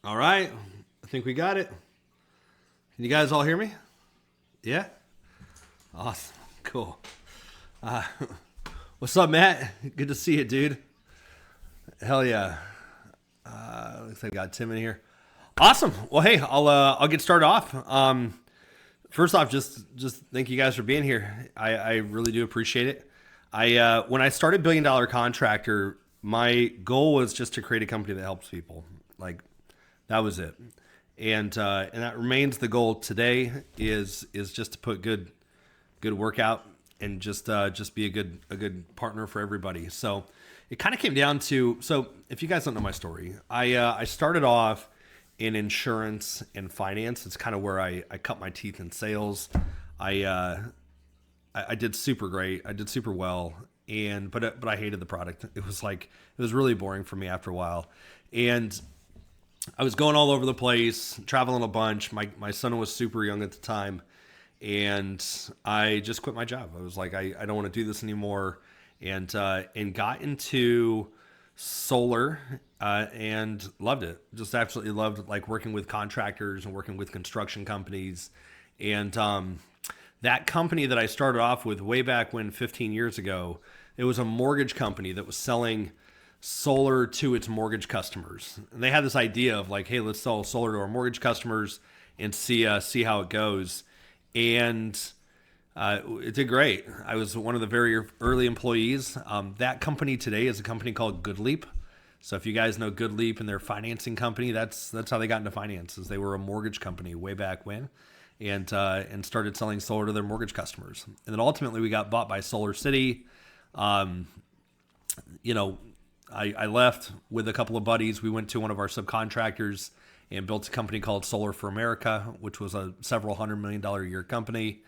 All right. I think we got it. Can you guys all hear me? Yeah? Awesome. Cool. Uh, what's up, Matt? Good to see you, dude. Hell yeah. Looks like I got Tim in here. Awesome. Well, hey, I'll get started off. First off, just thank you guys for being here. I really do appreciate it. When I started Billion Dollar Contractor, my goal was just to create a company that helps people. Like that was it, and that remains the goal today. Is just to put good work out and just be a good partner for everybody. So it kind of came down to, so if you guys don't know my story, I started off in insurance and finance. It's kind of where I cut my teeth in sales. I did super great. I did super well, but I hated the product. It was really boring for me after a while, and I was going all over the place, traveling a bunch. My son was super young at the time, and I just quit my job. I was like, I don't want to do this anymore, and got into solar and loved it. Just absolutely loved like working with contractors and working with construction companies, and that company that I started off with way back when 15 years ago, it was a mortgage company that was selling solar to its mortgage customers. And they had this idea of like, hey, let's sell solar to our mortgage customers and see how it goes. And it did great. I was one of the very early employees. That company today is a company called GoodLeap. So if you guys know GoodLeap and their financing company, that's how they got into finances. They were a mortgage company way back when, and started selling solar to their mortgage customers. And then ultimately we got bought by Solar City. You know, I left with a couple of buddies. We went to one of our subcontractors and built a company called Solar for America, which was a several $100 million a year company.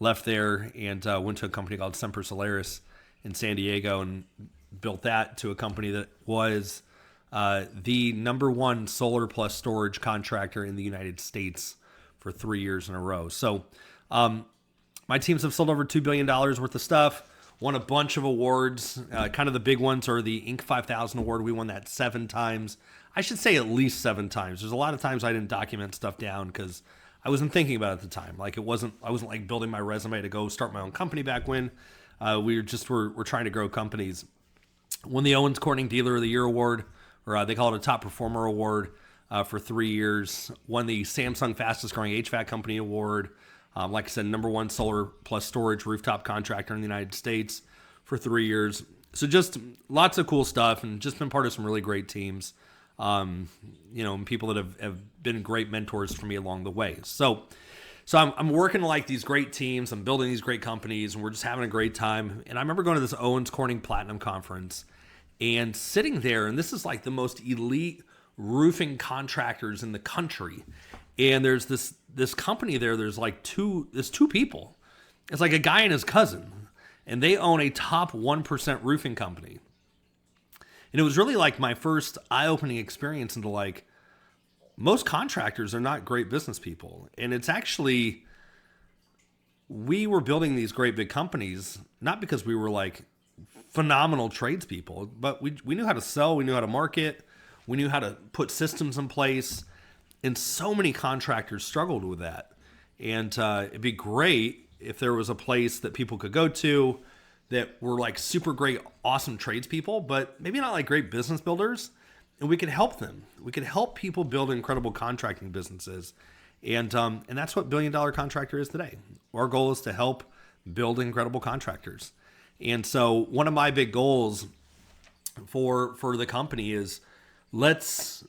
Left there and went to a company called Semper Solaris in San Diego and built that to a company that was the number one solar plus storage contractor in the United States for 3 years in a row. So my teams have sold over $2 billion worth of stuff, won a bunch of awards. Kind of the big ones are the Inc. 5000 award. We won that 7 times. I should say at least 7 times. There's a lot of times I didn't document stuff down because I wasn't thinking about it at the time. Like I wasn't like building my resume to go start my own company back when. We're trying to grow companies. Won the Owens Corning Dealer of the Year award, or they call it a Top Performer award, for 3 years. Won the Samsung Fastest Growing HVAC Company award. Like I said, number one solar plus storage rooftop contractor in the United States for 3 years. So just lots of cool stuff, and just been part of some really great teams. And people that have been great mentors for me along the way. So I'm working like these great teams. I'm building these great companies, and we're just having a great time. And I remember going to this Owens Corning Platinum Conference and sitting there, and this is like the most elite roofing contractors in the country. And there's this company there. There's two people. It's like a guy and his cousin, and they own a top 1% roofing company. And it was really like my first eye-opening experience into like, most contractors are not great business people. And it's actually, we were building these great big companies, not because we were like phenomenal tradespeople, but we knew how to sell, we knew how to market, we knew how to put systems in place. And so many contractors struggled with that. And it'd be great if there was a place that people could go to that were like super great, awesome tradespeople, but maybe not like great business builders. And we could help them. We could help people build incredible contracting businesses. And that's what Billion Dollar Contractor is today. Our goal is to help build incredible contractors. And so one of my big goals for the company is let's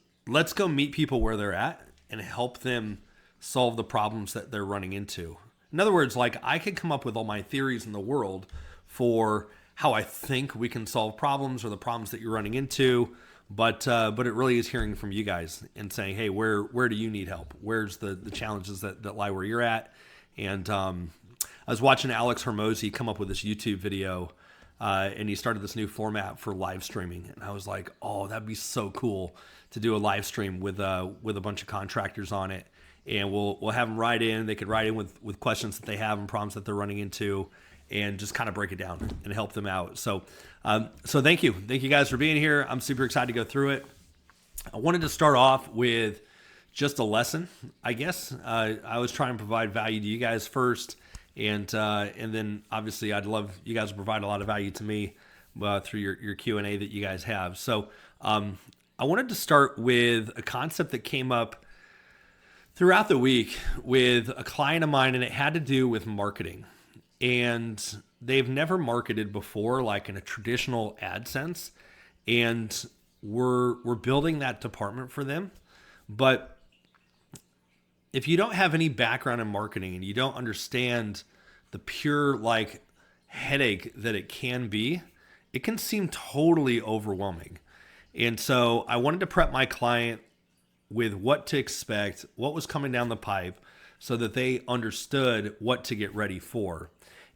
go meet people where they're at and help them solve the problems that they're running into. In other words, like I could come up with all my theories in the world for how I think we can solve problems or the problems that you're running into. But it really is hearing from you guys and saying, hey, where do you need help? Where's the challenges that lie where you're at? And I was watching Alex Hermosi come up with this YouTube video, and he started this new format for live streaming. And I was like, oh, that'd be so cool to do a live stream with a bunch of contractors on it. And we'll have them write in. They could write in with questions that they have and problems that they're running into, and just kind of break it down and help them out. So thank you. Thank you guys for being here. I'm super excited to go through it. I wanted to start off with just a lesson, I guess. I was trying to provide value to you guys first, and then obviously I'd love you guys to provide a lot of value to me through your Q&A that you guys have. So I wanted to start with a concept that came up throughout the week with a client of mine, and it had to do with marketing. And they've never marketed before, like in a traditional ad sense. And we're building that department for them. But if you don't have any background in marketing and you don't understand the pure like headache that it can be, it can seem totally overwhelming. And so I wanted to prep my client with what to expect, what was coming down the pipe, so that they understood what to get ready for.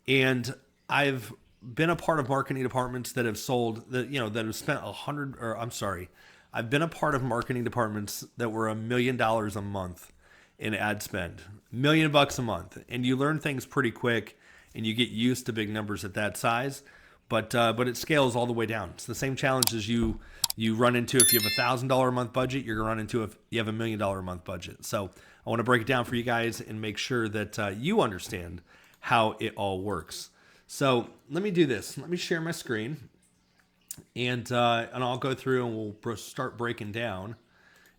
And I've been a part of marketing departments that have sold that, that have spent I've been a part of marketing departments that were $1 million a month in ad spend, $1 million a month. And you learn things pretty quick and you get used to big numbers at that size, but it scales all the way down. It's the same challenges you run into if you have $1,000 a month budget, you're going to run into if you have $1 million a month budget. So I want to break it down for you guys and make sure that you understand how it all works. So let me do this. Let me share my screen, and I'll go through and we'll start breaking down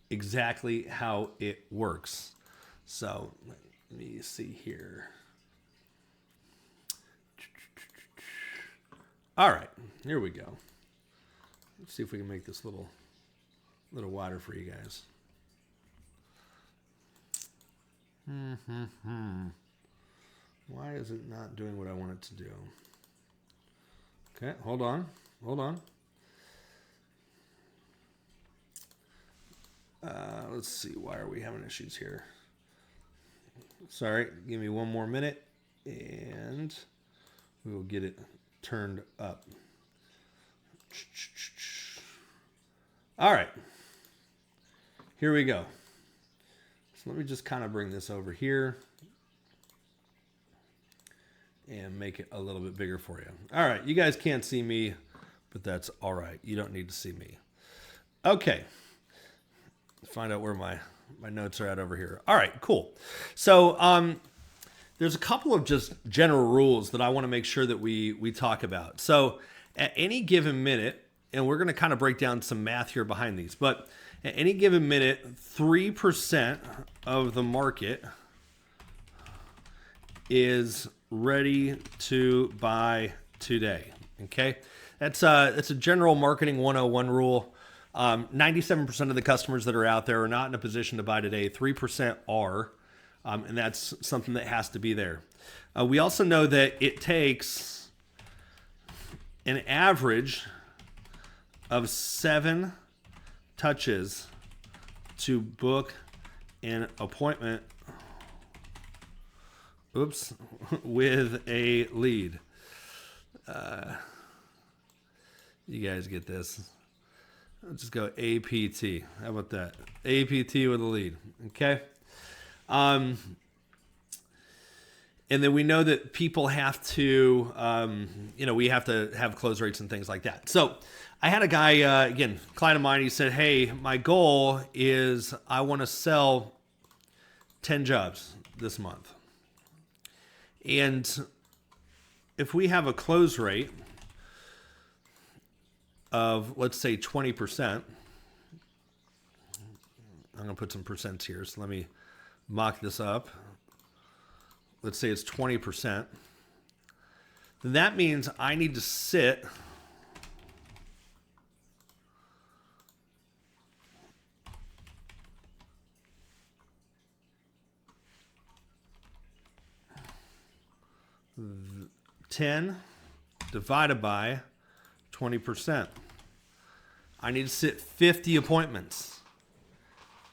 exactly how it works. So let me see here. All right, here we go. Let's see if we can make this a little wider for you guys. Why is it not doing what I want it to do? Okay, hold on. Let's see, why are we having issues here? Sorry, give me one more minute and we will get it turned up. All right, here we go. So let me just kind of bring this over here and make it a little bit bigger for you. All right, you guys can't see me, but that's all right. You don't need to see me. Okay, let's find out where my notes are at over here. All right, cool. So there's a couple of just general rules that I want to make sure that we talk about. So at any given minute, and we're going to kind of break down some math here behind these, but at any given minute, 3% of the market is ready to buy today. Okay, that's a general marketing 101 rule. 97% of the customers that are out there are not in a position to buy today. 3% are, and that's something that has to be there. We also know that it takes an average of 7 touches to book an appointment with a lead. You guys get this. Let's just go APT. How about that? APT with a lead. Okay. And then we know that people have to, we have to have close rates and things like that. So I had a guy, again, client of mine, he said, hey, my goal is I want to sell 10 jobs this month. And if we have a close rate of, let's say, 20%, I'm going to put some percents here. So let me mock this up. Let's say it's 20%. Then that means I need to sit $10 divided by 20%. I need to sit 50 appointments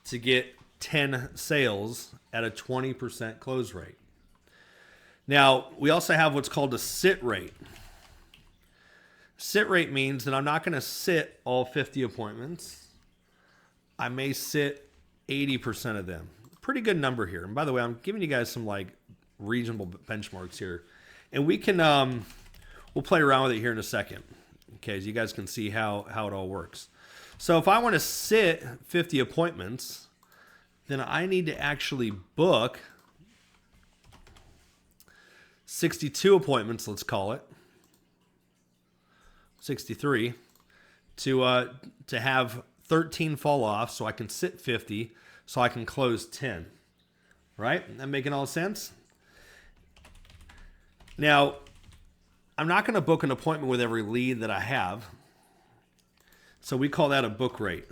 to get 10 sales at a 20% close rate. Now, we also have what's called a sit rate. Sit rate means that I'm not going to sit all 50 appointments. I may sit 80% of them. Pretty good number here. And by the way, I'm giving you guys some like reasonable benchmarks here. And we can, we'll play around with it here in a second. Okay, so you guys can see how it all works. So if I want to sit 50 appointments, then I need to actually book 62 appointments, let's call it 63, to have 13 fall off so I can sit 50, so I can close 10. Right? That making all sense? Now, I'm not going to book an appointment with every lead that I have. So we call that a book rate.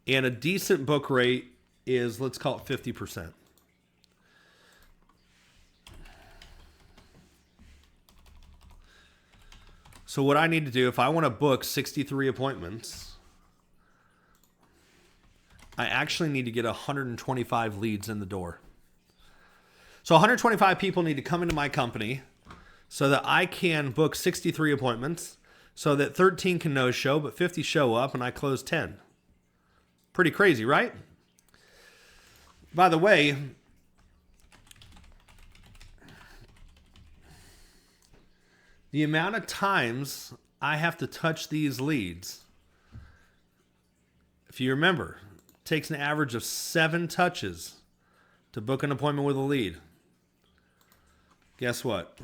And a decent book rate is, let's call it 50%. So what I need to do, if I want to book 63 appointments, I actually need to get 125 leads in the door. So 125 people need to come into my company so that I can book 63 appointments, so that 13 can no-show, but 50 show up, and I close 10. Pretty crazy, right? By the way, the amount of times I have to touch these leads, if you remember, it takes an average of 7 touches to book an appointment with a lead. Guess what?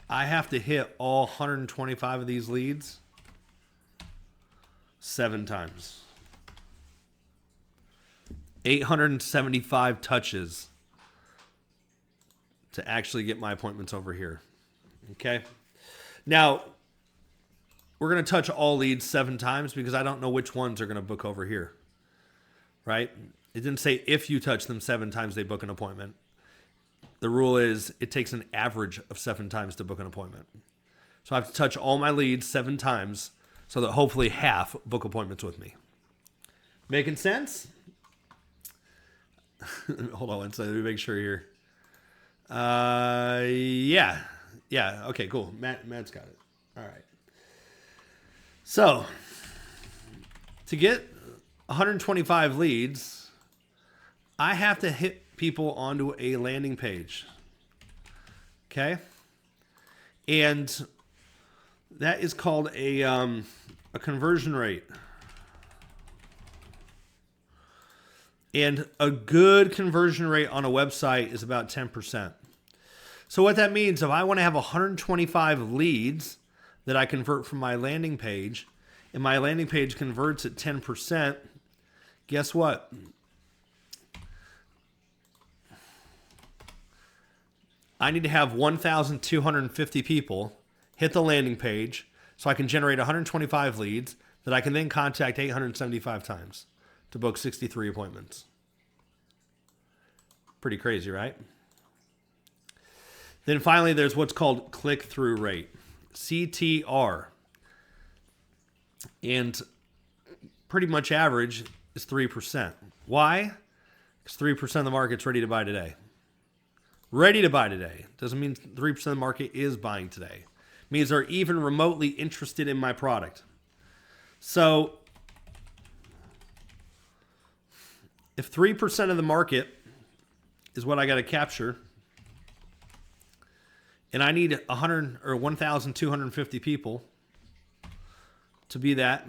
I have to hit all 125 of these leads 7 times. 875 touches to actually get my appointments over here. Okay? Now, we're going to touch all leads 7 times because I don't know which ones are going to book over here. Right? It didn't say if you touch them 7 times, they book an appointment. The rule is it takes an average of 7 times to book an appointment. So I have to touch all my leads 7 times so that hopefully half book appointments with me. Making sense? Hold on one second. Let me make sure here. Yeah. Okay, cool. Matt's got it. All right. So to get 125 leads, I have to hit people onto a landing page. Okay? And that is called a conversion rate. And a good conversion rate on a website is about 10%. So what that means, if I want to have 125 leads that I convert from my landing page, and my landing page converts at 10%, guess what? I need to have 1,250 people hit the landing page so I can generate 125 leads that I can then contact 875 times to book 63 appointments. Pretty crazy, right? Then finally, there's what's called click-through rate, CTR. And pretty much average is 3%. Why? Because 3% of the market's ready to buy today. Ready to buy today. Doesn't mean 3% of the market is buying today. It means they're even remotely interested in my product. So if 3% of the market is what I got to capture, and I need 100 or 1,250 people to be that,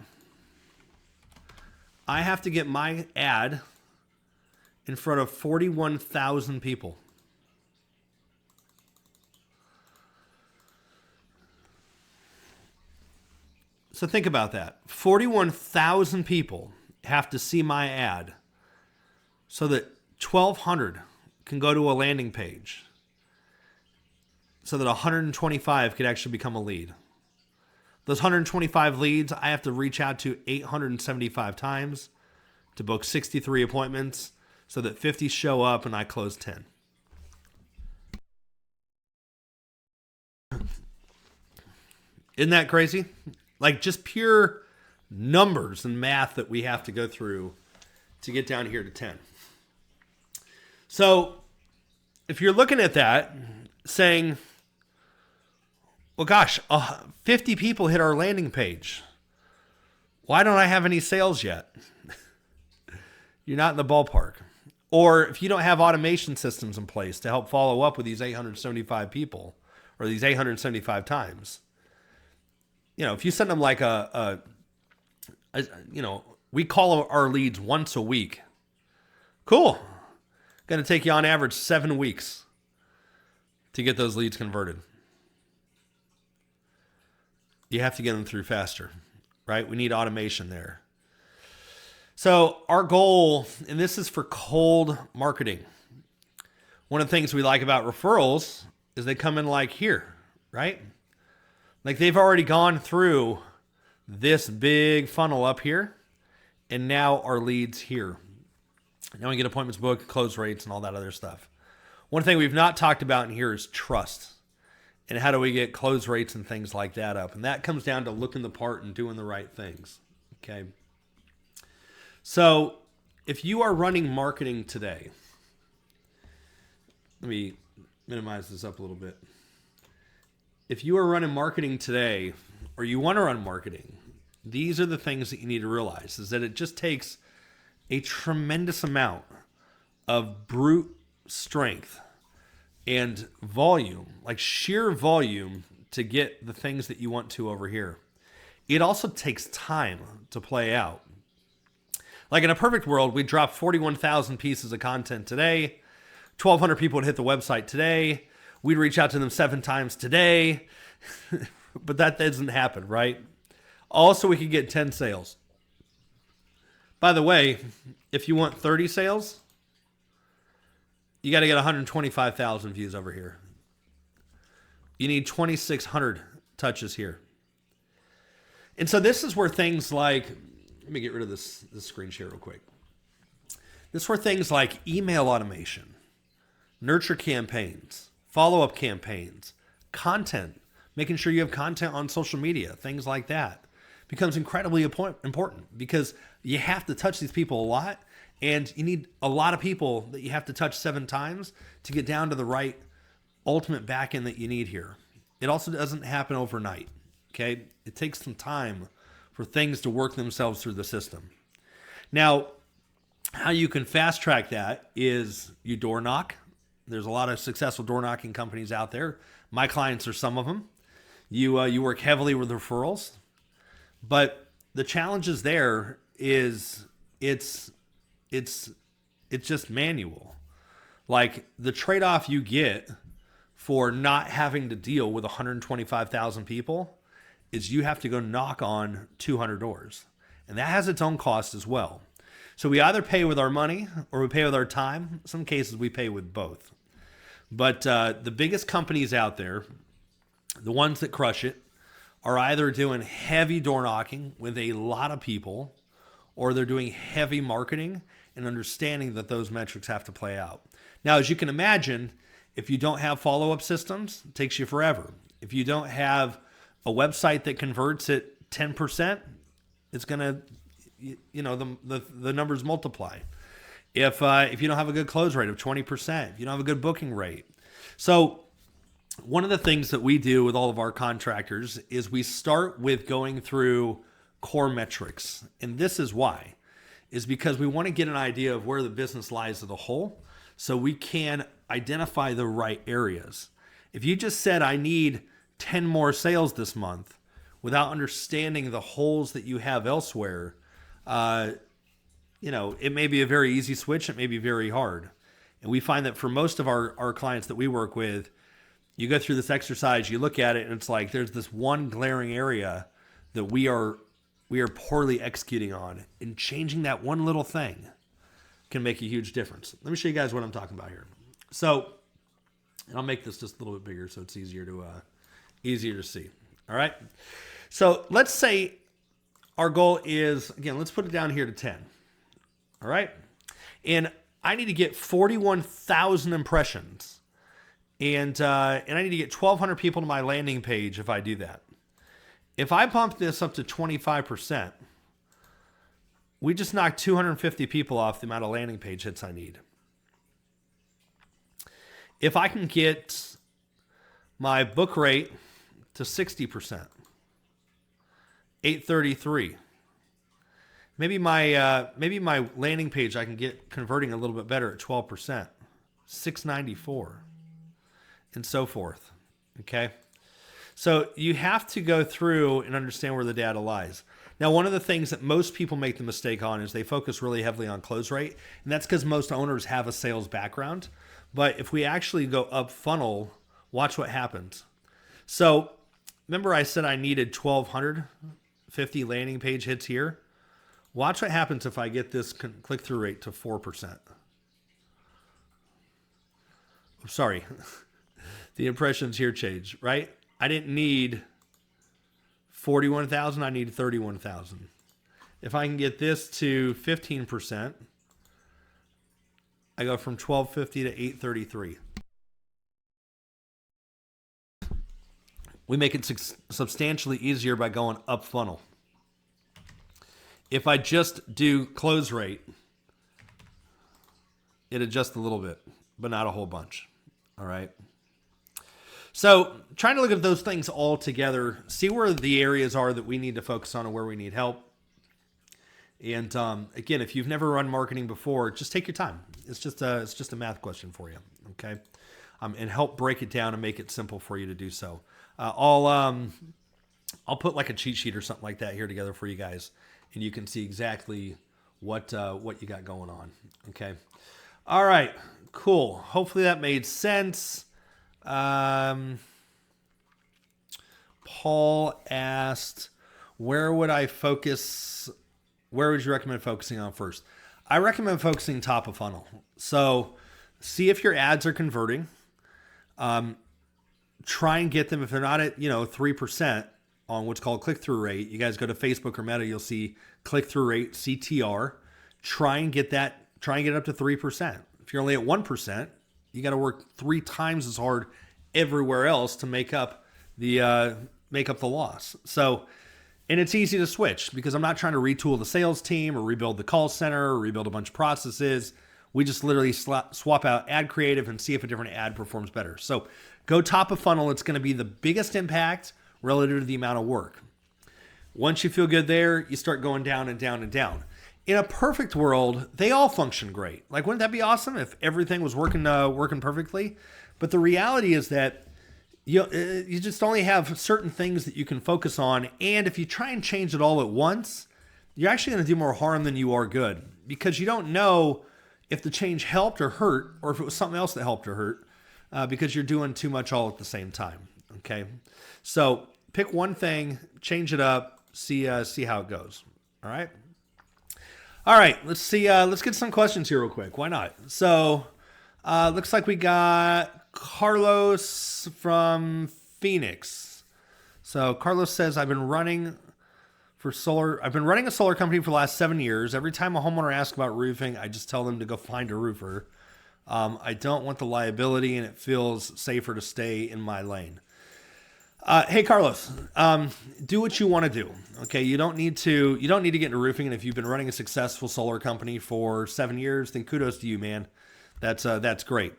I have to get my ad in front of 41,000 people. So think about that. 41,000 people have to see my ad so that 1,200 can go to a landing page so that 125 could actually become a lead. Those 125 leads, I have to reach out to 875 times to book 63 appointments so that 50 show up and I close 10. Isn't that crazy? Like just pure numbers and math that we have to go through to get down here to 10. So if you're looking at that saying, well, gosh, 50 people hit our landing page. Why don't I have any sales yet? You're not in the ballpark. Or if you don't have automation systems in place to help follow up with these 875 people or these 875 times, if you send them like we call our leads once a week Cool. Going to take you on average 7 weeks to get those leads converted. You have to get them through faster, right? We need automation there. So our goal, and this is for cold marketing. One of the things we like about referrals is they come in like here, right? Like they've already gone through this big funnel up here, and now our leads here. Now we get appointments booked, close rates, and all that other stuff. One thing we've not talked about in here is trust. And how do we get close rates and things like that up? And that comes down to looking the part and doing the right things. Okay. So if you are running marketing today, let me minimize this up a little bit. If you are running marketing today, or you want to run marketing, these are the things that you need to realize, is that it just takes a tremendous amount of brute strength and volume, like sheer volume, to get the things that you want to over here. It also takes time to play out. Like in a perfect world, we'd drop 41,000 pieces of content today. 1,200 people would hit the website today. We'd reach out to them 7 times today. But that doesn't happen, right? Also, we could get 10 sales. By the way, if you want 30 sales, you got to get 125,000 views over here. You need 2,600 touches here. And so this is where things like, let me get rid of this screen share real quick. This is where things like email automation, nurture campaigns, follow-up campaigns, content, making sure you have content on social media, things like that, becomes incredibly important because you have to touch these people a lot. And you need a lot of people that you have to touch 7 times to get down to the right ultimate back end that you need here. It also doesn't happen overnight, okay? It takes some time for things to work themselves through the system. Now, how you can fast track that is you door knock. There's a lot of successful door knocking companies out there. My clients are some of them. You work heavily with referrals. But the challenges there is it's just manual. Like the trade-off you get for not having to deal with 125,000 people is you have to go knock on 200 doors. And that has its own cost as well. So we either pay with our money or we pay with our time. In some cases we pay with both. But the biggest companies out there, the ones that crush it, are either doing heavy door knocking with a lot of people, or they're doing heavy marketing and understanding that those metrics have to play out. Now, as you can imagine, if you don't have follow-up systems, it takes you forever. If you don't have a website that converts at 10%, it's going to, the numbers multiply. If you don't have a good close rate of 20%, if you don't have a good booking rate. So one of the things that we do with all of our contractors is we start with going through core metrics. And this is why. Is because we want to get an idea of where the business lies as a whole so we can identify the right areas. If you just said, I need 10 more sales this month without understanding the holes that you have elsewhere, it may be a very easy switch. It may be very hard. And we find that for most of our clients that we work with, you go through this exercise, you look at it, and it's like there's this one glaring area that we are poorly executing on, and changing that one little thing can make a huge difference. Let me show you guys what I'm talking about here. So, and I'll make this just a little bit bigger so it's easier to see. All right. So let's say our goal is, again, let's put it down here to 10. All right. And I need to get 41,000 impressions, and I need to get 1,200 people to my landing page if I do that. If I bump this up to 25%, we just knocked 250 people off the amount of landing page hits I need. If I can get my book rate to 60%, 833. Maybe my landing page I can get converting a little bit better at 12%, 694, and so forth. Okay? So you have to go through and understand where the data lies. Now, one of the things that most people make the mistake on is they focus really heavily on close rate. And that's because most owners have a sales background. But if we actually go up funnel, watch what happens. So remember I said I needed 1,250 landing page hits here? Watch what happens if I get this click-through rate to 4%. Sorry. The impressions here change, right? I didn't need 41,000. I need 31,000. If I can get this to 15%, I go from 1,250 to 833. We make it substantially easier by going up funnel. If I just do close rate, it adjusts a little bit, but not a whole bunch. All right. So trying to look at those things all together, see where the areas are that we need to focus on and where we need help. And again, if you've never run marketing before, just take your time. It's just a math question for you. Okay. And help break it down and make it simple for you to do so. I'll put like a cheat sheet or something like that here together for you guys, and you can see exactly what you got going on. Okay. All right. Cool. Hopefully that made sense. Paul asked, where would I focus? Where would you recommend focusing on first? I recommend focusing top of funnel. So see if your ads are converting. Try and get them, if they're not at 3% on what's called click-through rate. You guys go to Facebook or Meta, you'll see click-through rate, CTR. Try and get it up to 3%. If you're only at 1%, you got to work 3 times as hard everywhere else to make up the loss. So, and it's easy to switch because I'm not trying to retool the sales team or rebuild the call center or rebuild a bunch of processes. We just literally swap out ad creative and see if a different ad performs better. So go top of funnel. It's going to be the biggest impact relative to the amount of work. Once you feel good there, you start going down and down and down. In a perfect world, they all function great. Like, wouldn't that be awesome if everything was working perfectly? But the reality is that you just only have certain things that you can focus on. And if you try and change it all at once, you're actually going to do more harm than you are good, because you don't know if the change helped or hurt, or if it was something else that helped or hurt, because you're doing too much all at the same time. Okay. So pick one thing, change it up, see how it goes. All right. All right. Let's see. Let's get some questions here real quick. Why not? So looks like we got Carlos from Phoenix. So Carlos says, I've been running a solar company for the last 7 years. Every time a homeowner asks about roofing, I just tell them to go find a roofer. I don't want the liability, and it feels safer to stay in my lane. Hey, Carlos, do what you want to do. Okay. You don't need to get into roofing. And if you've been running a successful solar company for 7 years, then kudos to you, man. That's great.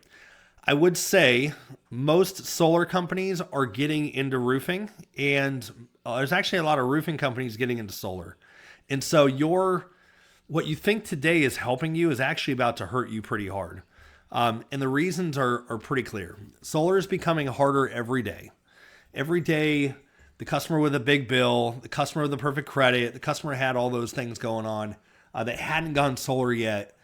I would say most solar companies are getting into roofing, and there's actually a lot of roofing companies getting into solar. And so what you think today is helping you is actually about to hurt you pretty hard. And the reasons are pretty clear. Solar is becoming harder every day. Every day, the customer with a big bill, the customer with the perfect credit, the customer had all those things going on that hadn't gone solar yet.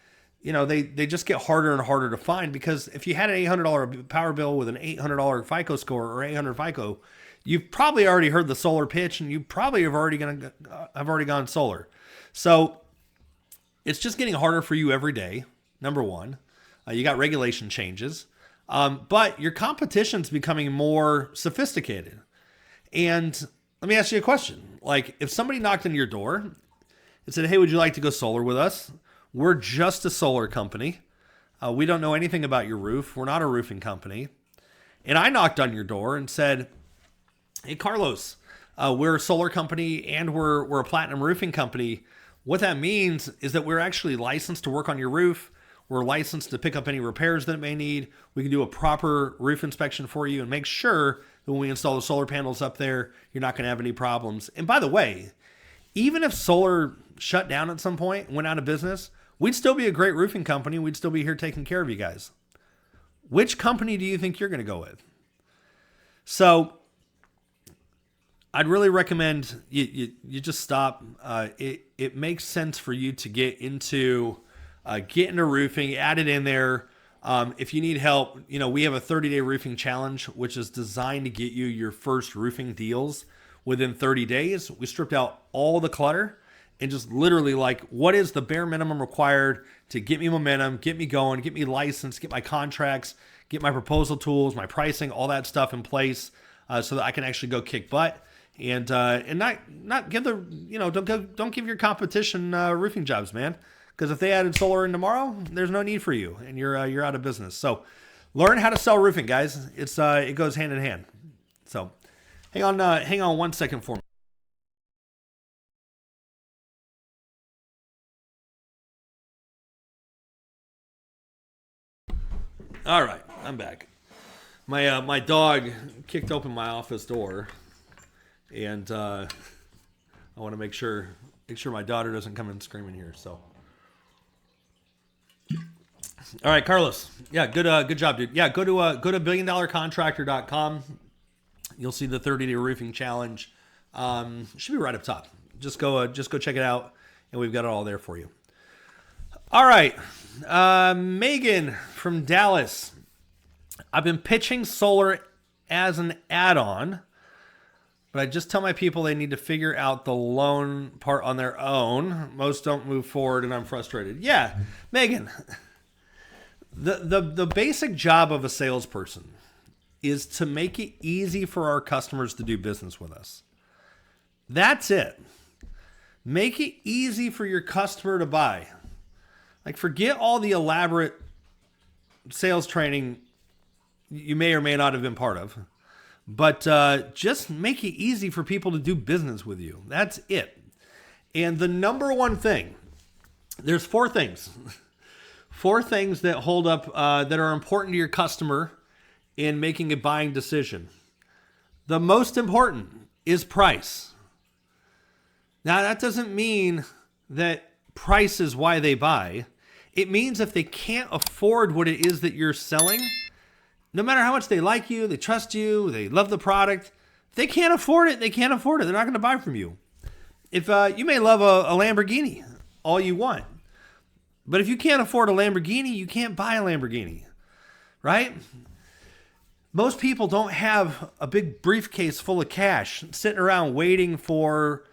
They just get harder and harder to find, because if you had an $800 power bill with an $800 FICO score or 800 FICO, you've probably already heard the solar pitch, and you probably have already gone solar. So it's just getting harder for you every day. Number one, you got regulation changes. But your competition's becoming more sophisticated. And let me ask you a question. Like, if somebody knocked on your door and said, hey, would you like to go solar with us? We're just a solar company. We don't know anything about your roof. We're not a roofing company. And I knocked on your door and said, hey, Carlos, we're a solar company and we're a platinum roofing company. What that means is that we're actually licensed to work on your roof. We're licensed to pick up any repairs that it may need. We can do a proper roof inspection for you and make sure that when we install the solar panels up there, you're not going to have any problems. And by the way, even if solar shut down at some point and went out of business, we'd still be a great roofing company. We'd still be here taking care of you guys. Which company do you think you're going to go with? So I'd really recommend you just stop. It makes sense for you to get into roofing, add it in there. If you need help, we have a 30-day roofing challenge, which is designed to get you your first roofing deals within 30 days. We stripped out all the clutter and just literally like, what is the bare minimum required to get me momentum, get me going, get me licensed, get my contracts, get my proposal tools, my pricing, all that stuff in place, so that I can actually go kick butt and not give don't give your competition roofing jobs, man. Because if they added solar in tomorrow, there's no need for you, and you're out of business. So, learn how to sell roofing, guys. It goes hand in hand. So, hang on 1 second for me. All right, I'm back. My dog kicked open my office door, and I want to make sure my daughter doesn't come in screaming here. So. All right, Carlos. Yeah, good job, dude. Yeah, go to $1billiondollarcontractor.com. You'll see the 30-day roofing challenge. Should be right up top. Just go check it out, and we've got it all there for you. All right, Megan from Dallas. I've been pitching solar as an add-on, but I just tell my people they need to figure out the loan part on their own. Most don't move forward, and I'm frustrated. Yeah, Megan. The basic job of a salesperson is to make it easy for our customers to do business with us. That's it. Make it easy for your customer to buy. Like, forget all the elaborate sales training you may or may not have been part of, but just make it easy for people to do business with you. That's it. And the number one thing, there's four things. Four things that hold up, that are important to your customer in making a buying decision. The most important is price. Now, that doesn't mean that price is why they buy. It means if they can't afford what it is that you're selling, no matter how much they like you, they trust you, they love the product, if they can't afford it, they can't afford it. They're not going to buy from you. If you may love a Lamborghini all you want, but if you can't afford a Lamborghini, you can't buy a Lamborghini, right? Most people don't have a big briefcase full of cash sitting around waiting for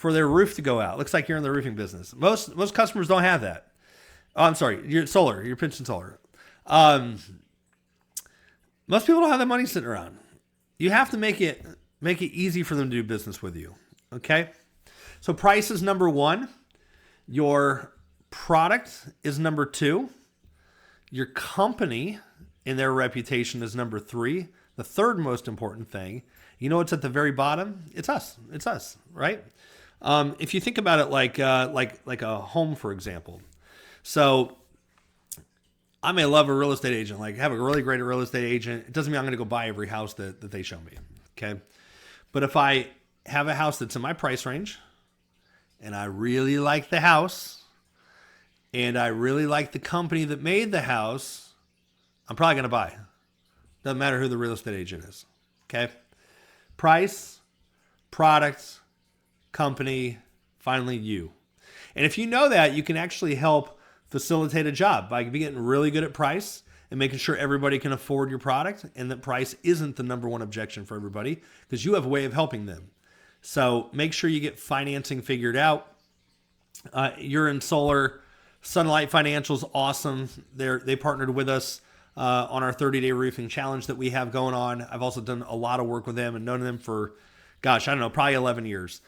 their roof to go out. Looks like you're in the roofing business. Most customers don't have that. Oh, I'm sorry, you're pitching solar. Most people don't have that money sitting around. You have to make it easy for them to do business with you, okay? So price is number one. Your product is number two. Your company and their reputation is number three. The third most important thing, you know what's at the very bottom? It's us. It's us, right? If you think about it like a home, for example. So I may love a real estate agent, like have a really great real estate agent. It doesn't mean I'm going to go buy every house that they show me, okay? But if I have a house that's in my price range and I really like the house, and I really like the company that made the house, I'm probably going to buy. Doesn't matter who the real estate agent is. Okay? Price, product, company, finally you. And if you know that, you can actually help facilitate a job by getting really good at price and making sure everybody can afford your product, and that price isn't the number one objection for everybody because you have a way of helping them. So make sure you get financing figured out. You're in solar. Sunlight Financial's awesome. They partnered with us on our 30-day roofing challenge that we have going on. I've also done a lot of work with them and known them for, probably 11 years.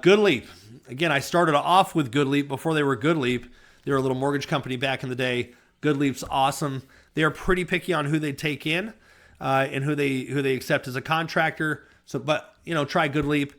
Good Leap. Again, I started off with Good Leap before they were Good Leap. They were a little mortgage company back in the day. Good Leap's awesome. They are pretty picky on who they take in and who they accept as a contractor. So, but try Good Leap.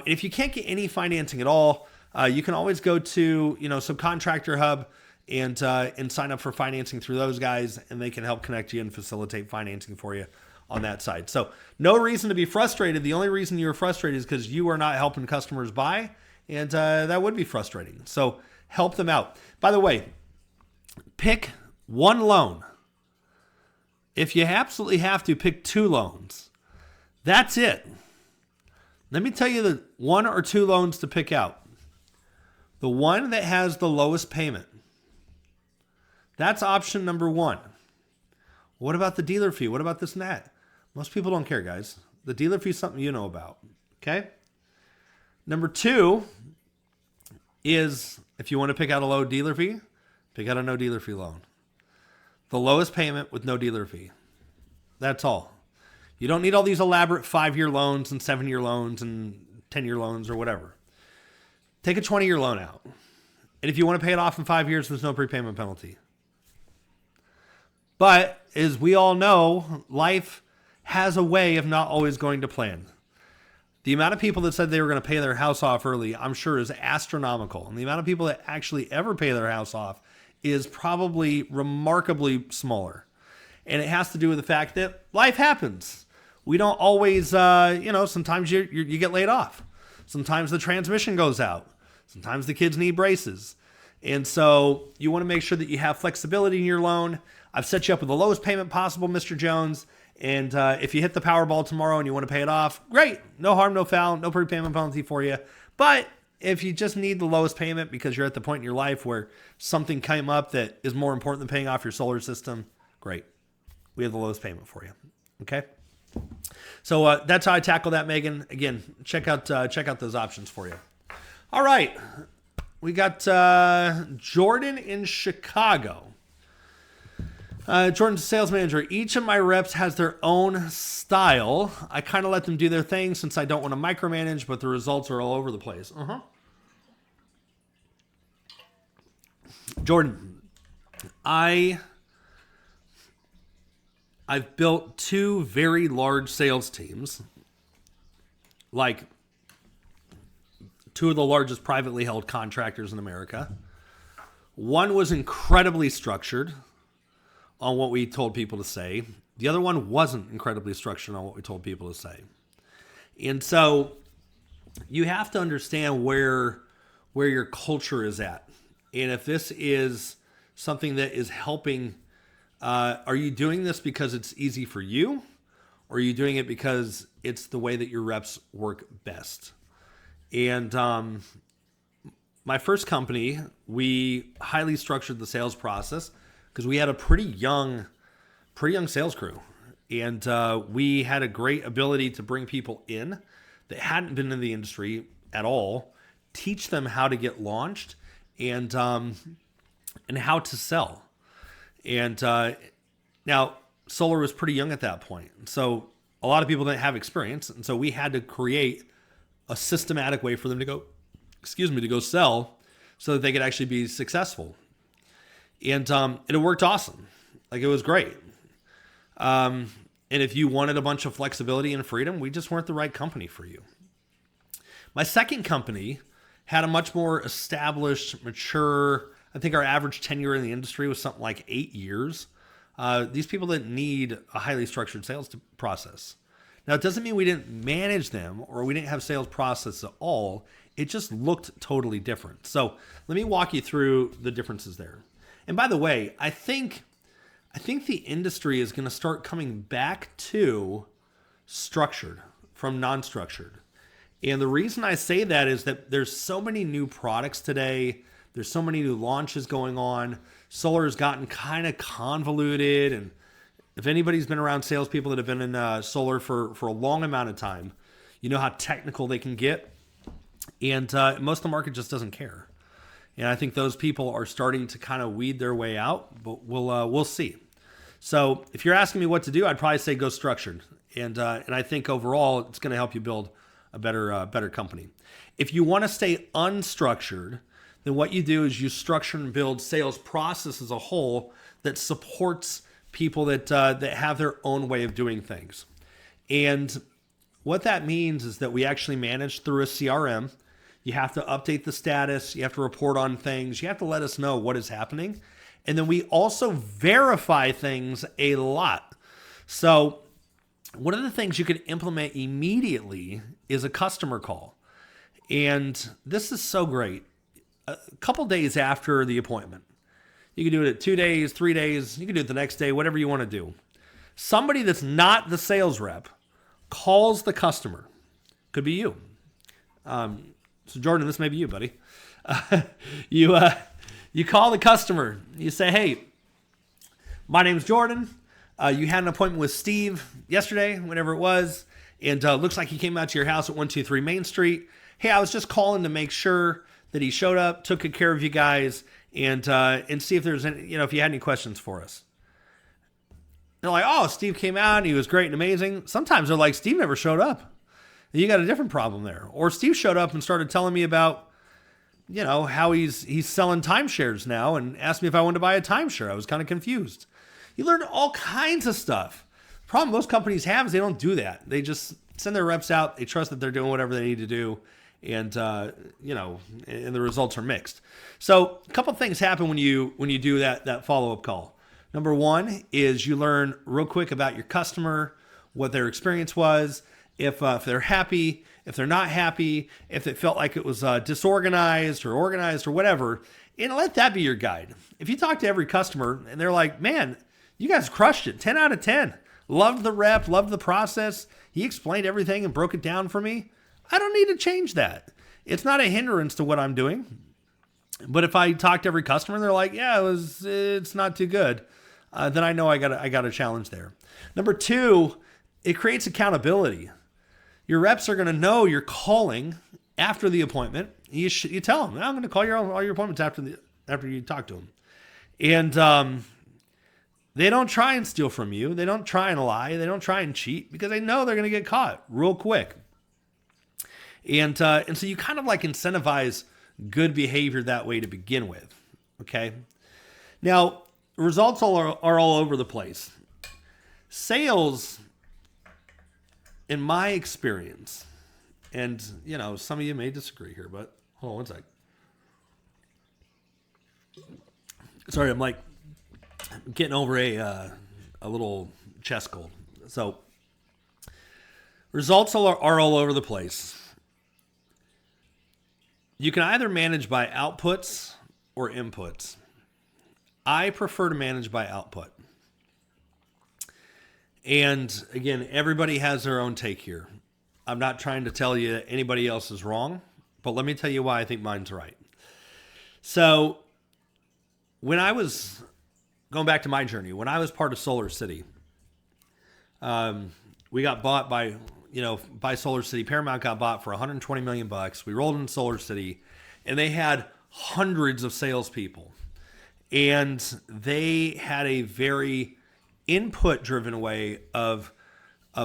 If you can't get any financing at all, you can always go to Subcontractor Hub and sign up for financing through those guys, and they can help connect you and facilitate financing for you on that side. So no reason to be frustrated. The only reason you're frustrated is because you are not helping customers buy, and that would be frustrating. So help them out. By the way, pick one loan. If you absolutely have to, pick two loans. That's it. Let me tell you the 1 or 2 loans to pick out. The one that has the lowest payment. That's option number 1. What about the dealer fee? What about this and that? Most people don't care, guys. The dealer fee is something you know about. Okay? Number 2 is, if you want to pick out a low dealer fee, pick out a no dealer fee loan. The lowest payment with no dealer fee. That's all. You don't need all these elaborate 5-year loans and 7-year loans and 10-year loans or whatever. Take a 20-year loan out. And if you want to pay it off in 5 years, there's no prepayment penalty. But as we all know, life has a way of not always going to plan. The amount of people that said they were going to pay their house off early, I'm sure, is astronomical. And the amount of people that actually ever pay their house off is probably remarkably smaller. And it has to do with the fact that life happens. We don't always, sometimes you get laid off. Sometimes the transmission goes out. Sometimes the kids need braces. And so you want to make sure that you have flexibility in your loan. I've set you up with the lowest payment possible, Mr. Jones. And if you hit the Powerball tomorrow and you want to pay it off, great. No harm, no foul, no prepayment penalty for you. But if you just need the lowest payment because you're at the point in your life where something came up that is more important than paying off your solar system, great. We have the lowest payment for you. Okay? So that's how I tackle that, Megan. Again, check out those options for you. All right. We got Jordan in Chicago. Jordan's a sales manager. Each of my reps has their own style. I kind of let them do their thing since I don't want to micromanage, but the results are all over the place. Jordan, I've built 2 very large sales teams, like 2 of the largest privately held contractors in America. One was incredibly structured on what we told people to say. The other one wasn't incredibly structured on what we told people to say. And so you have to understand where your culture is at. And if this is something that is helping, are you doing this because it's easy for you? Or are you doing it because it's the way that your reps work best? And my first company, we highly structured the sales process because we had a pretty young sales crew. And we had a great ability to bring people in that hadn't been in the industry at all, teach them how to get launched and how to sell. And now solar was pretty young at that point. So a lot of people didn't have experience. And so we had to create a systematic way for them to go sell so that they could actually be successful. And it worked awesome. Like, it was great. And if you wanted a bunch of flexibility and freedom, we just weren't the right company for you. My second company had a much more established, mature, I think our average tenure in the industry was something like 8 years. These people didn't need a highly structured sales process. Now, it doesn't mean we didn't manage them or we didn't have sales process at all. It just looked totally different. So let me walk you through the differences there. And by the way, I think the industry is going to start coming back to structured from non-structured. And the reason I say that is that there's so many new products today. There's so many new launches going on. Solar has gotten kind of convoluted. And if anybody's been around salespeople that have been in solar for a long amount of time, you know how technical they can get. And most of the market just doesn't care. And I think those people are starting to kind of weed their way out, but we'll see. So if you're asking me what to do, I'd probably say go structured. And I think overall it's going to help you build a better company. If you want to stay unstructured, then what you do is you structure and build sales process as a whole that supports people that have their own way of doing things. And what that means is that we actually manage through a CRM. You have to update the status. You have to report on things. You have to let us know what is happening. And then we also verify things a lot. So one of the things you can implement immediately is a customer call. And this is so great. A couple days after the appointment, you can do it at 2 days, 3 days. You can do it the next day, whatever you want to do. Somebody that's not the sales rep calls the customer Could be you. So Jordan, this may be you, buddy. You call the customer. You say, hey, my name's Jordan. You had an appointment with Steve yesterday, whenever it was, and looks like he came out to your house at 123 Main Street. Hey, I was just calling to make sure that he showed up, took good care of you guys, and see if there's any, if you had any questions for us. They're like, oh, Steve came out and he was great and amazing. Sometimes they're like, Steve never showed up. You got a different problem there. Or Steve showed up and started telling me about, how he's selling timeshares now and asked me if I wanted to buy a timeshare. I was kind of confused. You learn all kinds of stuff. The problem most companies have is they don't do that. They just send their reps out. They trust that they're doing whatever they need to do. And, and the results are mixed. So a couple of things happen when you do that follow-up call. Number one is you learn real quick about your customer, what their experience was, if they're happy, if they're not happy, if it felt like it was disorganized or organized or whatever, and let that be your guide. If you talk to every customer and they're like, man, you guys crushed it, 10 out of 10. Loved the rep, loved the process. He explained everything and broke it down for me. I don't need to change that. It's not a hindrance to what I'm doing. But if I talk to every customer and they're like, yeah, it's not too good, then I know I got a challenge there. Number two, it creates accountability. Your reps are going to know you're calling after the appointment. You tell them, I'm going to call all your appointments after you talk to them. And they don't try and steal from you. They don't try and lie. They don't try and cheat because they know they're going to get caught real quick. And so you kind of like incentivize good behavior that way to begin with. Okay. Now, results are all over the place. Sales, in my experience, and some of you may disagree here, but hold on one sec. Sorry, I'm like getting over a little chest cold. So results are all over the place. You can either manage by outputs or inputs. I prefer to manage by output. And again, everybody has their own take here. I'm not trying to tell you anybody else is wrong, but let me tell you why I think mine's right. So when I was going back to my journey, when I was part of Solar City, we got bought by Solar City. Paramount got bought for $120 million. We rolled into Solar City and they had hundreds of salespeople. And they had a very input-driven way of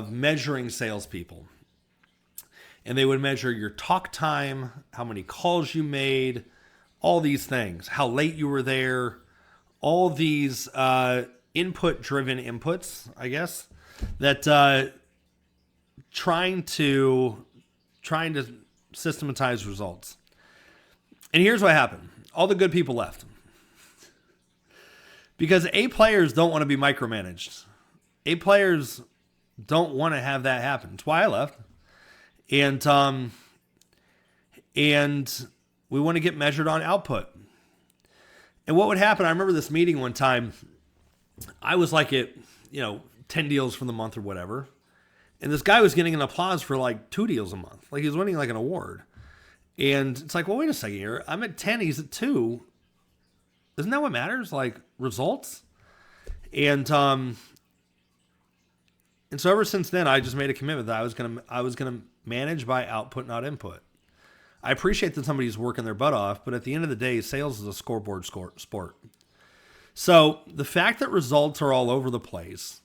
measuring salespeople. And they would measure your talk time, how many calls you made, all these things, how late you were there, all these input-driven inputs, I guess, that trying to systematize results. And here's what happened. All the good people left. Because A players don't want to be micromanaged. A players don't want to have that happen. That's why I left. And we want to get measured on output. And what would happen, I remember this meeting one time, I was like at, 10 deals for the month or whatever. And this guy was getting an applause for like 2 deals a month. Like he was winning like an award. And it's like, well, wait a second here. I'm at 10, he's at 2. Isn't that what matters? Like results? And so ever since then, I just made a commitment that I was gonna manage by output, not input. I appreciate that somebody's working their butt off, but at the end of the day, sales is a scoreboard sport. So the fact that results are all over the place,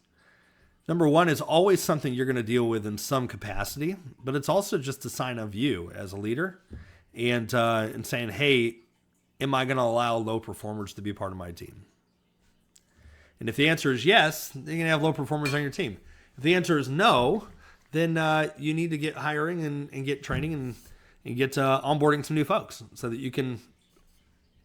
number one, is always something you're going to deal with in some capacity, but it's also just a sign of you as a leader and saying, hey, am I going to allow low performers to be a part of my team? And if the answer is yes, you're going to have low performers on your team. If the answer is no, then you need to get hiring and get training and get onboarding some new folks so that you can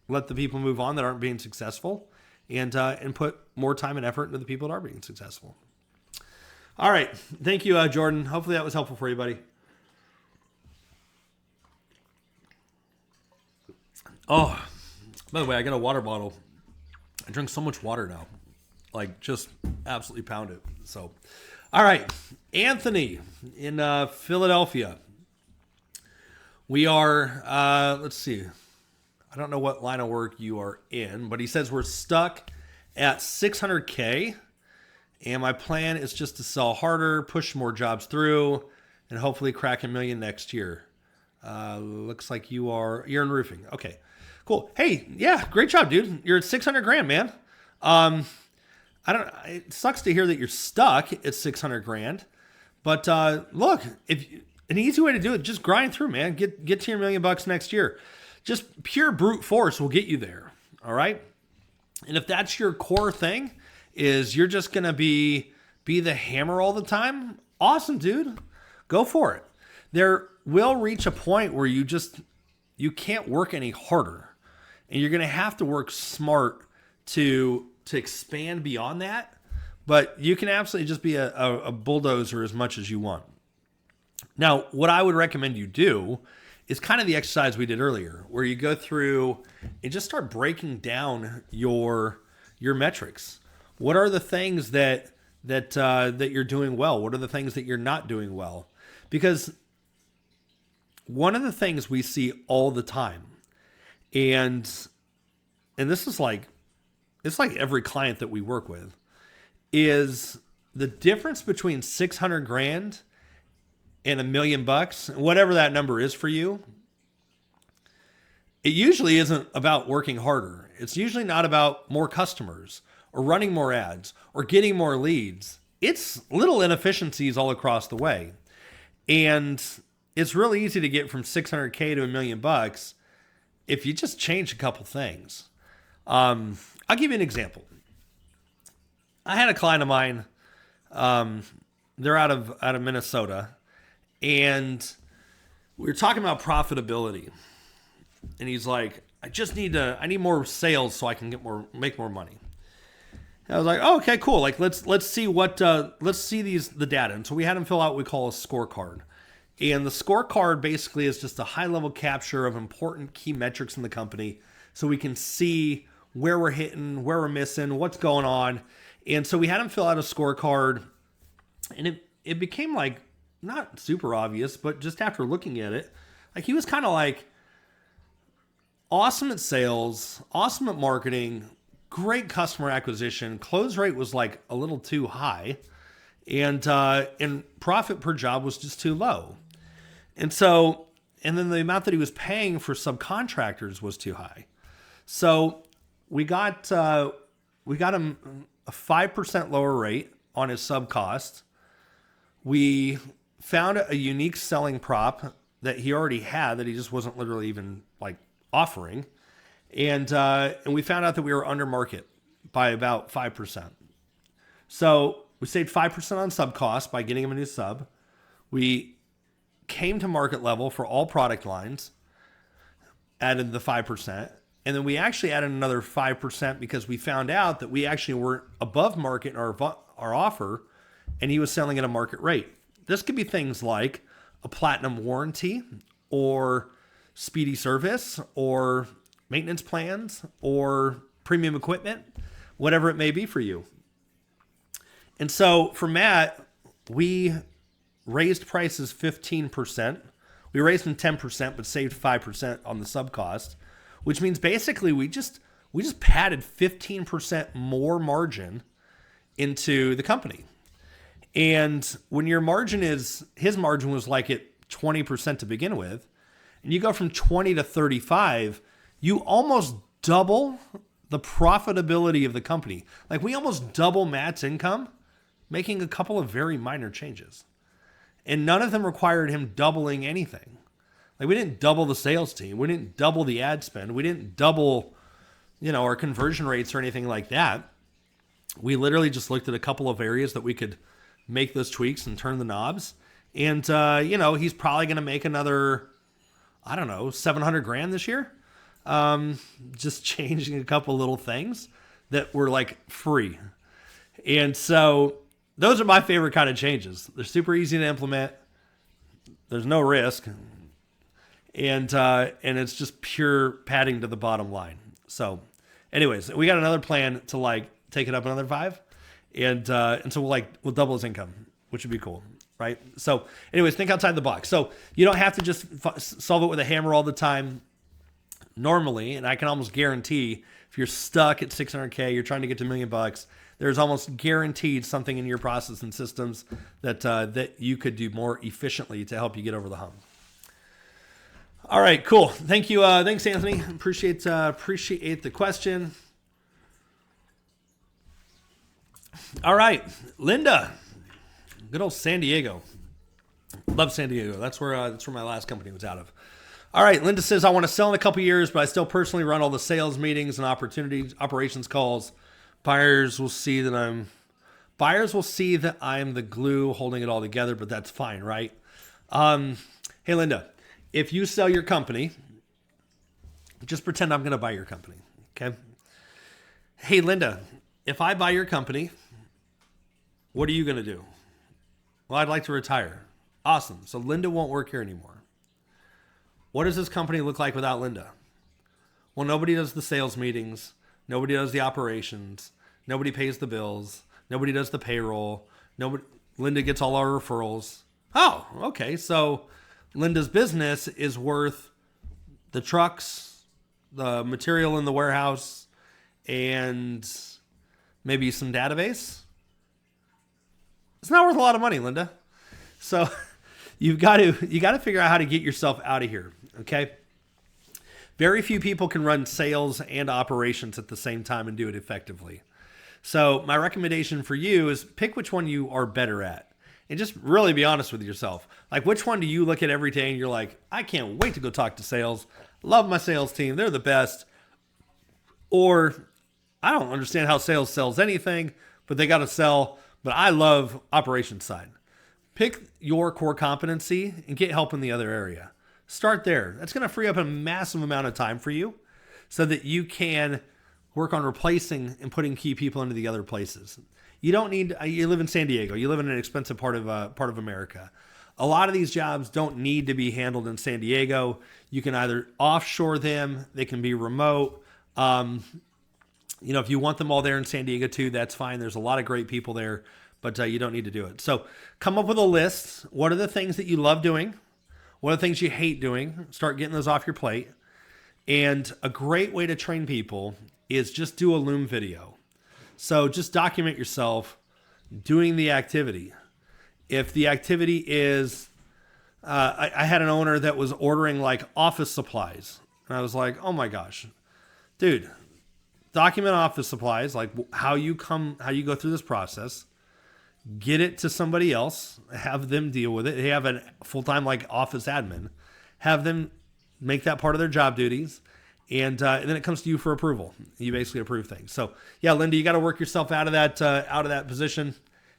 let the people move on that aren't being successful and put more time and effort into the people that are being successful. All right. Thank you, Jordan. Hopefully that was helpful for you, buddy. Oh, by the way, I got a water bottle. I drink so much water now. Like, just absolutely pound it. So, all right. Anthony in Philadelphia. We are, let's see. I don't know what line of work you are in, but he says we're stuck at 600K. And my plan is just to sell harder, push more jobs through, and hopefully crack 1 million next year. Looks like you're in roofing. Okay, cool. Hey, yeah, great job, dude. You're at 600 grand, man. It sucks to hear that you're stuck at 600 grand, but look, if an easy way to do it, just grind through, man. Get to your $1 million next year. Just pure brute force will get you there. All right. And if that's your core thing, is you're just gonna be the hammer all the time, awesome, dude. Go for it. There will reach a point where you can't work any harder, and you're gonna have to work smart to expand beyond that. But you can absolutely just be a bulldozer as much as you want. Now, what I would recommend you do is kind of the exercise we did earlier, where you go through and just start breaking down your metrics. What are the things that you're doing well? What are the things that you're not doing well? Because one of the things we see all the time, and this is it's like every client that we work with, is the difference between 600 grand and $1 million, whatever that number is for you. It usually isn't about working harder. It's usually not about more customers or running more ads or getting more leads. It's little inefficiencies all across the way. And it's really easy to get from 600K to $1 million if you just change a couple things. I'll give you an example. I had a client of mine, they're out of Minnesota, and we were talking about profitability. And he's like, I need more sales so I can make more money. And I was like, oh, okay, cool. Like let's see the data. And so we had him fill out what we call a scorecard. And the scorecard basically is just a high level capture of important key metrics in the company, so we can see where we're hitting, where we're missing, what's going on. And so we had him fill out a scorecard, and it became like not super obvious, but just after looking at it, like he was kind of like awesome at sales, awesome at marketing, great customer acquisition. Close rate was like a little too high, and profit per job was just too low. And then the amount that he was paying for subcontractors was too high. So we got him a 5% lower rate on his sub cost. We found a unique selling prop that he already had that he just wasn't literally even like offering. And we found out that we were under market by about 5%. So we saved 5% on sub cost by getting him a new sub. We came to market level for all product lines, added the 5%. And then we actually added another 5% because we found out that we actually were above market in our offer, and he was selling at a market rate. This could be things like a platinum warranty or speedy service or maintenance plans or premium equipment, whatever it may be for you. And so for Matt, we raised prices 15%. We raised them 10%, but saved 5% on the sub cost, which means basically we just padded 15% more margin into the company. And when your margin his margin was like at 20% to begin with, and you go from 20 to 35, you almost double the profitability of the company. Like we almost double Matt's income, making a couple of very minor changes. And none of them required him doubling anything. Like we didn't double the sales team. We didn't double the ad spend. We didn't double, our conversion rates or anything like that. We literally just looked at a couple of areas that we could make those tweaks and turn the knobs. And, he's probably going to make another, 700 grand this year. Just changing a couple little things that were like free. And so those are my favorite kind of changes. They're super easy to implement. There's no risk. And it's just pure padding to the bottom line. So anyways, we got another plan to take it up another 5. And so we'll double his income, which would be cool. right? So anyways, think outside the box. So you don't have to just solve it with a hammer all the time. Normally, and I can almost guarantee if you're stuck at 600K, you're trying to get to $1 million, there's almost guaranteed something in your process and systems that that you could do more efficiently to help you get over the hump. All right, cool. Thank you. Thanks, Anthony. Appreciate the question. All right, Linda, good old San Diego. Love San Diego. That's where my last company was out of. All right, Linda says, I want to sell in a couple years, but I still personally run all the sales meetings and operations calls. Buyers will see that I'm the glue holding it all together, but that's fine, right? Hey, Linda, if you sell your company, just pretend I'm going to buy your company, okay? Hey, Linda, if I buy your company, what are you going to do? Well, I'd like to retire. Awesome. So Linda won't work here anymore. What does this company look like without Linda? Well, nobody does the sales meetings. Nobody does the operations. Nobody pays the bills. Nobody does the payroll. Linda gets all our referrals. Oh, okay. So Linda's business is worth the trucks, the material in the warehouse, and maybe some database. It's not worth a lot of money, Linda. So you got to figure out how to get yourself out of here, okay? Very few people can run sales and operations at the same time and do it effectively. So my recommendation for you is pick which one you are better at and just really be honest with yourself. Like, which one do you look at every day and you're like, I can't wait to go talk to sales. Love my sales team. They're the best. Or I don't understand how sales sells anything, but they got to sell. But I love operations side. Pick your core competency and get help in the other area. Start there. That's going to free up a massive amount of time for you so that you can work on replacing and putting key people into the other places. You don't need, you live in San Diego. You live in an expensive part of America. A lot of these jobs don't need to be handled in San Diego. You can either offshore them. They can be remote. If you want them all there in San Diego too, that's fine. There's a lot of great people there, but you don't need to do it. So come up with a list. What are the things that you love doing? What are the things you hate doing? Start getting those off your plate. And a great way to train people is just do a Loom video. So just document yourself doing the activity. If the activity is, I had an owner that was ordering like office supplies. And I was like, oh my gosh, dude, document office supplies, like how you go through this process. Get it to somebody else, have them deal with it. They have a full-time like office admin, have them make that part of their job duties. And then it comes to you for approval. You basically approve things. So yeah, Linda, you got to work yourself out of that position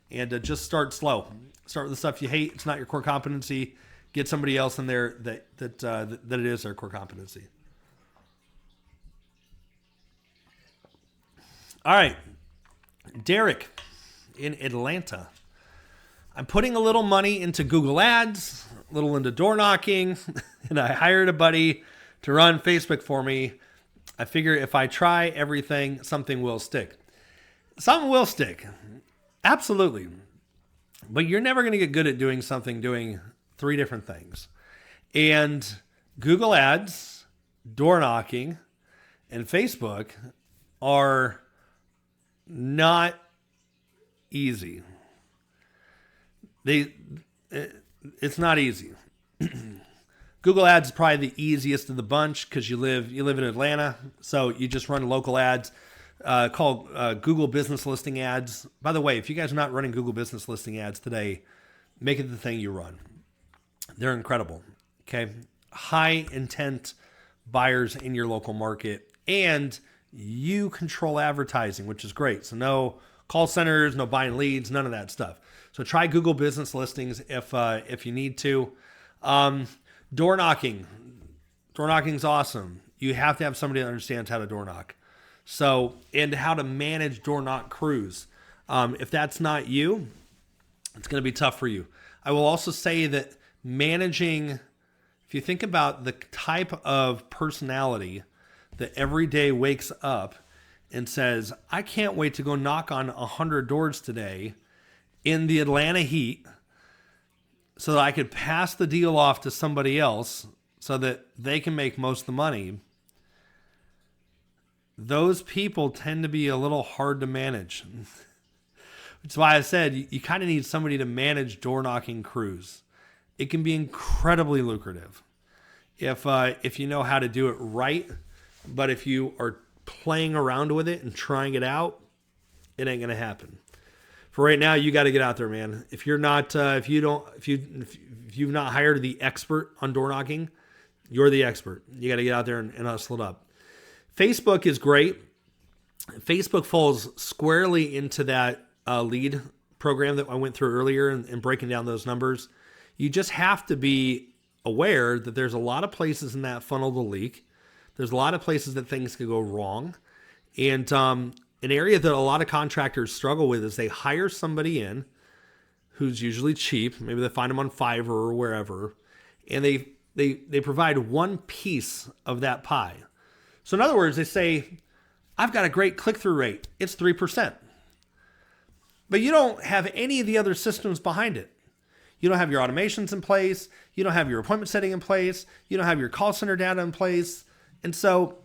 and just start slow. Start with the stuff you hate. It's not your core competency. Get somebody else in there that it is their core competency. All right, Derek in Atlanta. I'm putting a little money into Google Ads, a little into door knocking, and I hired a buddy to run Facebook for me. I figure if I try everything, something will stick. Something will stick. Absolutely. But you're never going to get good at doing 3 different things. And Google Ads, door knocking, and Facebook are not easy. It's not easy. Google Ads is probably the easiest of the bunch because you live in Atlanta, so you just run local ads called Google Business Listing Ads. By the way, if you guys are not running Google Business Listing Ads today, make it the thing you run. They're incredible. Okay, high intent buyers in your local market, and you control advertising, which is great. So no call centers, no buying leads, none of that stuff. So try Google Business Listings if you need to. Door knocking. Door knocking is awesome. You have to have somebody that understands how to door knock. So, and how to manage door knock crews. If that's not you, it's going to be tough for you. I will also say that managing, if you think about the type of personality that every day wakes up and says, I can't wait to go knock on 100 doors today in the Atlanta heat, so that I could pass the deal off to somebody else so that they can make most of the money, those people tend to be a little hard to manage. Which is why I said you kind of need somebody to manage door knocking crews. It can be incredibly lucrative if you know how to do it right. But if you are playing around with it and trying it out, it ain't gonna happen. For right now, you got to get out there, man. If you're not, if you've not hired the expert on door knocking, you're the expert. You got to get out there and hustle it up. Facebook is great. Facebook falls squarely into that lead program that I went through earlier and breaking down those numbers. You just have to be aware that there's a lot of places in that funnel to leak. There's a lot of places that things could go wrong. And an area that a lot of contractors struggle with is they hire somebody in who's usually cheap. Maybe they find them on Fiverr or wherever. And they provide one piece of that pie. So in other words, they say, I've got a great click-through rate. It's 3%. But you don't have any of the other systems behind it. You don't have your automations in place. You don't have your appointment setting in place. You don't have your call center data in place. And so,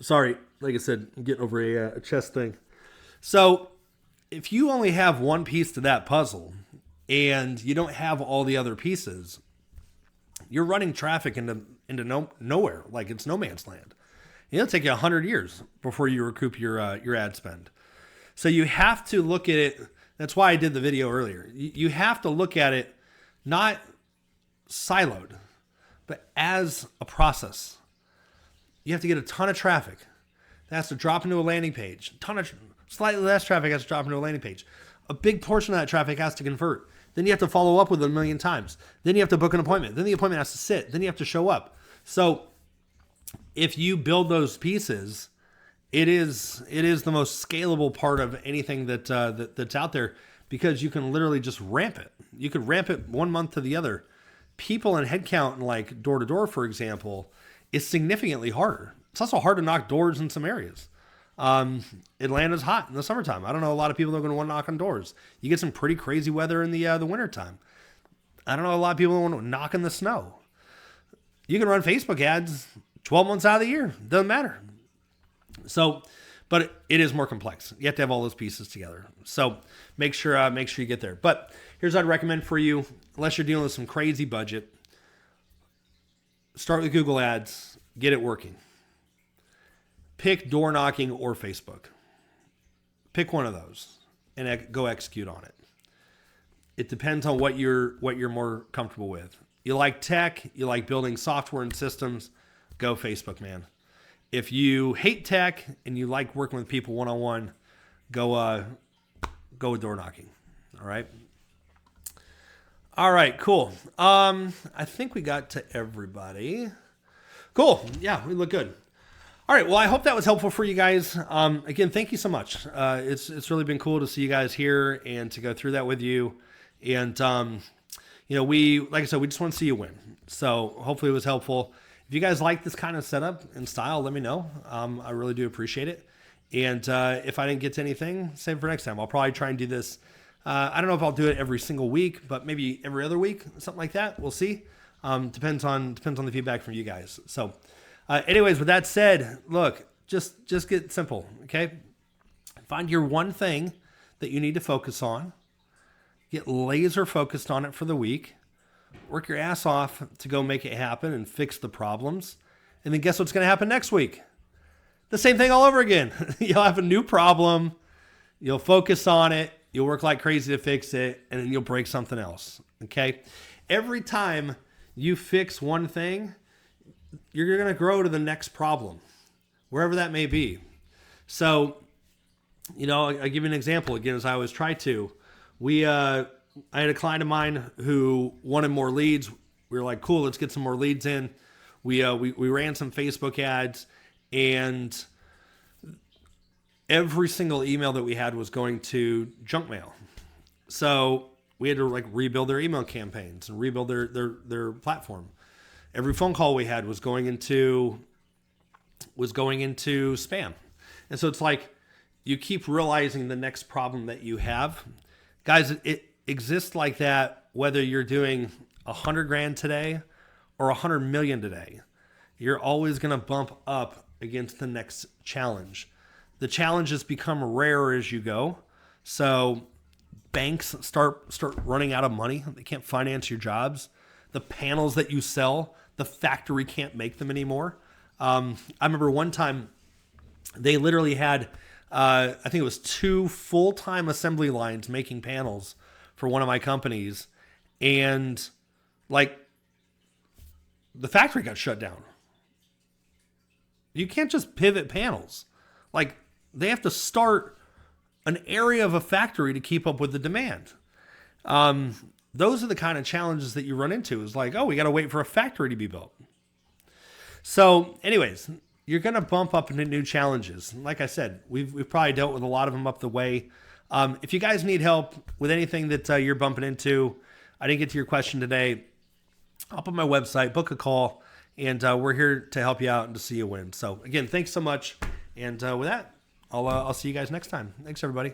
sorry, like I said, I'm getting over a chest thing. So if you only have one piece to that puzzle and you don't have all the other pieces, you're running traffic into nowhere, like it's no man's land. It'll take you 100 years before you recoup your ad spend. So you have to look at it. That's why I did the video earlier. You have to look at it not siloed, but as a process. You have to get a ton of traffic. That has to drop into a landing page. Slightly less traffic has to drop into a landing page. A big portion of that traffic has to convert. Then you have to follow up with it 1 million times. Then you have to book an appointment. Then the appointment has to sit. Then you have to show up. So if you build those pieces, it is the most scalable part of anything that's out there, because you can literally just ramp it. You could ramp it 1 month to the other. People and headcount, like door to door, for example, is significantly harder. It's also hard to knock doors in some areas. Atlanta's hot in the summertime. I don't know a lot of people that are going to want to knock on doors. You get some pretty crazy weather in the wintertime. I don't know a lot of people that want to knock in the snow. You can run Facebook ads 12 months out of the year. Doesn't matter. So, but it is more complex. You have to have all those pieces together. So make sure you get there. But here's what I'd recommend for you, unless you're dealing with some crazy budget. Start with Google Ads. Get it working. Pick door knocking or Facebook. Pick one of those and go execute on it. It depends on what you're more comfortable with. You like tech, you like building software and systems, go Facebook, man. If you hate tech and you like working with people one-on-one, go with door knocking. All right. All right, cool. I think we got to everybody. Cool. Yeah, we look good. All right. Well, I hope that was helpful for you guys. Again, thank you so much. It's really been cool to see you guys here and to go through that with you. And, like I said, we just want to see you win. So hopefully it was helpful. If you guys like this kind of setup and style, let me know. I really do appreciate it. And if I didn't get to anything, save it for next time. I'll probably try and do this. I don't know if I'll do it every single week, but maybe every other week, something like that. We'll see. Depends on the feedback from you guys. So anyways, with that said, look, just get simple, okay? Find your one thing that you need to focus on. Get laser focused on it for the week. Work your ass off to go make it happen and fix the problems. And then guess what's going to happen next week? The same thing all over again. You'll have a new problem. You'll focus on it. You'll work like crazy to fix it. And then you'll break something else. Okay? Every time you fix one thing, you're going to grow to the next problem, wherever that may be. So, I'll give you an example again, as I always try to. I had a client of mine who wanted more leads. We were like, cool, let's get some more leads in. We ran some Facebook ads, and every single email that we had was going to junk mail. So we had to rebuild their email campaigns and rebuild their platform. Every phone call we had was going into spam. And so it's like, you keep realizing the next problem that you have. Guys, it exists like that whether you're doing 100 grand today or 100 million today. You're always going to bump up against the next challenge. The challenges become rarer as you go. So banks start running out of money. They can't finance your jobs. The panels that you sell, the factory can't make them anymore. I remember one time they literally had, I think it was 2 full-time assembly lines making panels for one of my companies. And like the factory got shut down. You can't just pivot panels. Like they have to start an area of a factory to keep up with the demand. Those are the kind of challenges that you run into is like, oh, we got to wait for a factory to be built. So anyways, you're going to bump up into new challenges. Like I said, we've probably dealt with a lot of them up the way. If you guys need help with anything that you're bumping into, I didn't get to your question today, hop on my website, book a call, and we're here to help you out and to see you win. So again, thanks so much. And with that, I'll see you guys next time. Thanks, everybody.